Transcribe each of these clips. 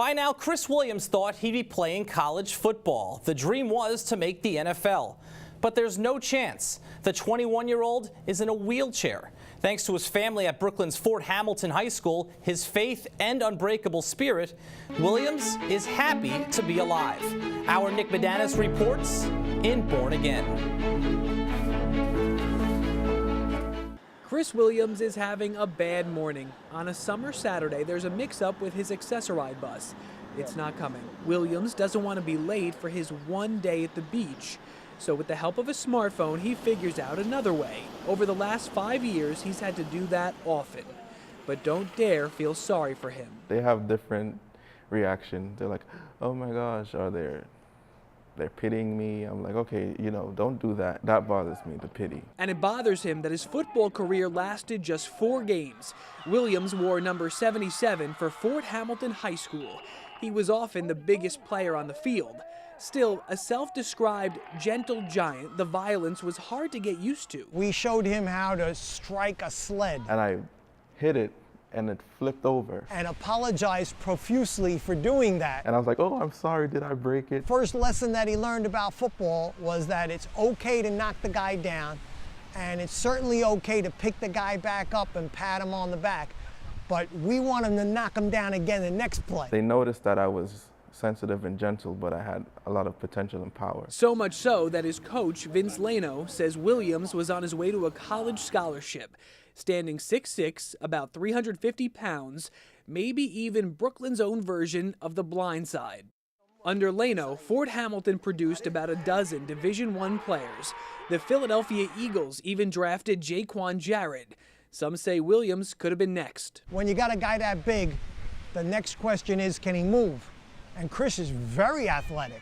By now, Chris Williams thought he'd be playing college football. The dream was to make the NFL. But there's no chance. The 21-year-old is in a wheelchair. Thanks to his family at Brooklyn's Fort Hamilton High School, his faith and unbreakable spirit, Williams is happy to be alive. Our Nick Medanis reports in Born Again. Chris Williams is having a bad morning. On a summer Saturday, there's a mix-up with his Access-a-Ride bus. It's not coming. Williams doesn't want to be late for his one day at the beach. So with the help of a smartphone, he figures out another way. Over the last 5 years, he's had to do that often. But don't dare feel sorry for him. They have different reactions. They're like, oh my gosh, or they're pitying me. I'm like, okay, don't do that. That bothers me, the pity. And it bothers him that his football career lasted just 4 games. Williams wore number 77 for Fort Hamilton High School. He was often the biggest player on the field. Still, a self-described gentle giant, the violence was hard to get used to. We showed him how to strike a sled. And I hit it, and it flipped over. And apologized profusely for doing that. And I was like, oh, I'm sorry, did I break it? First lesson that he learned about football was that it's okay to knock the guy down, and it's certainly okay to pick the guy back up and pat him on the back, but we want him to knock him down again the next play. They noticed that I was sensitive and gentle, but I had a lot of potential and power. So much so that his coach, Vince Leno, says Williams was on his way to a college scholarship. Standing 6'6", about 350 pounds, maybe even Brooklyn's own version of The Blind Side. Under Leno, Fort Hamilton produced about a dozen Division I players. The Philadelphia Eagles even drafted Jaquan Jarrett. Some say Williams could have been next. When you got a guy that big, the next question is, can he move? And Chris is very athletic.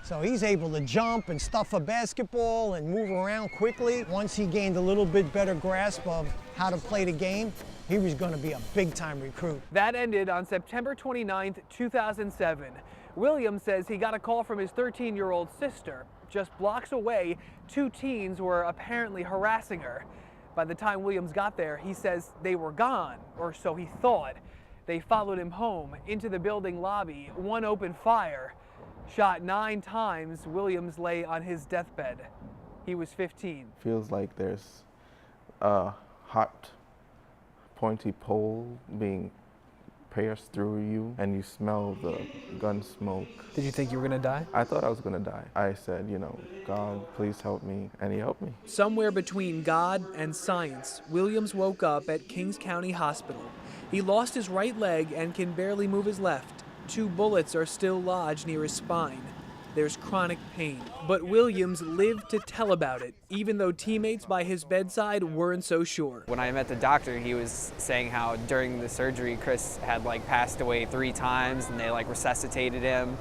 So he's able to jump and stuff a basketball and move around quickly. Once he gained a little bit better grasp of how to play the game, he was going to be a big-time recruit. That ended on September 29th, 2007. Williams says he got a call from his 13-year-old sister. Just blocks away, 2 teens were apparently harassing her. By the time Williams got there, he says they were gone, or so he thought. They followed him home, into the building lobby. One opened fire. Shot 9 times, Williams lay on his deathbed. He was 15. Feels like there's a hot, pointy pole being pierced through you, and you smell the gun smoke. Did you think you were gonna die? I thought I was gonna die. I said, God, please help me, and he helped me. Somewhere between God and science, Williams woke up at Kings County Hospital. He lost his right leg and can barely move his left. 2 bullets are still lodged near his spine. There's chronic pain. But Williams lived to tell about it, even though teammates by his bedside weren't so sure. When I met the doctor, he was saying how during the surgery, Chris had passed away 3 times and they resuscitated him.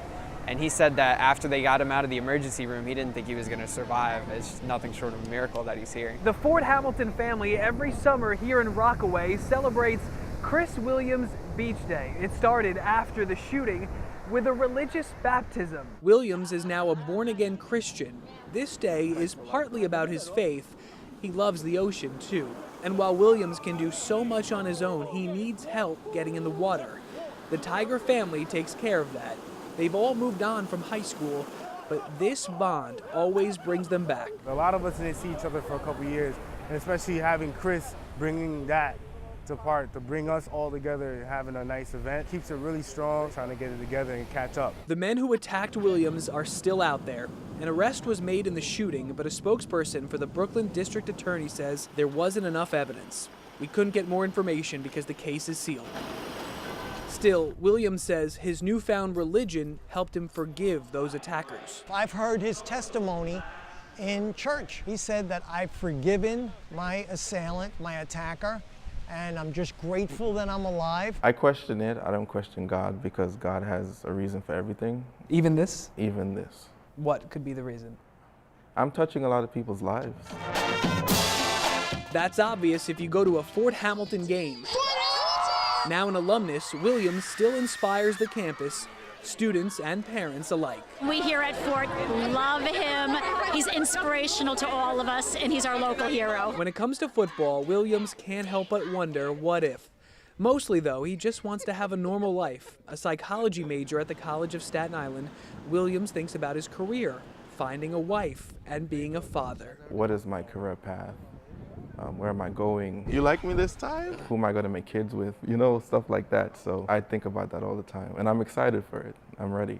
And he said that after they got him out of the emergency room, he didn't think he was going to survive. It's nothing short of a miracle that he's here. The Fort Hamilton family every summer here in Rockaway celebrates Chris Williams Beach Day. It started after the shooting with a religious baptism. Williams is now a born-again Christian. This day is partly about his faith. He loves the ocean too. And while Williams can do so much on his own, he needs help getting in the water. The Tiger family takes care of that. They've all moved on from high school, but this bond always brings them back. A lot of us didn't see each other for a couple years, and especially having Chris bringing that to bring us all together and having a nice event keeps it really strong, trying to get it together and catch up. The men who attacked Williams are still out there. An arrest was made in the shooting, but a spokesperson for the Brooklyn District Attorney says there wasn't enough evidence. We couldn't get more information because the case is sealed. Still, Williams says his newfound religion helped him forgive those attackers. I've heard his testimony in church. He said that I've forgiven my assailant, my attacker, and I'm just grateful that I'm alive. I question it. I don't question God because God has a reason for everything. Even this? Even this. What could be the reason? I'm touching a lot of people's lives. That's obvious if you go to a Fort Hamilton game. Now an alumnus, Williams still inspires the campus, students and parents alike. We here at Fort love him. He's inspirational to all of us, and he's our local hero. When it comes to football, Williams can't help but wonder, what if? Mostly, though, he just wants to have a normal life. A psychology major at the College of Staten Island, Williams thinks about his career, finding a wife, and being a father. What is my career path? Where am I going? You like me this time? Who am I going to make kids with? You know, stuff like that. So I think about that all the time, and I'm excited for it. I'm ready.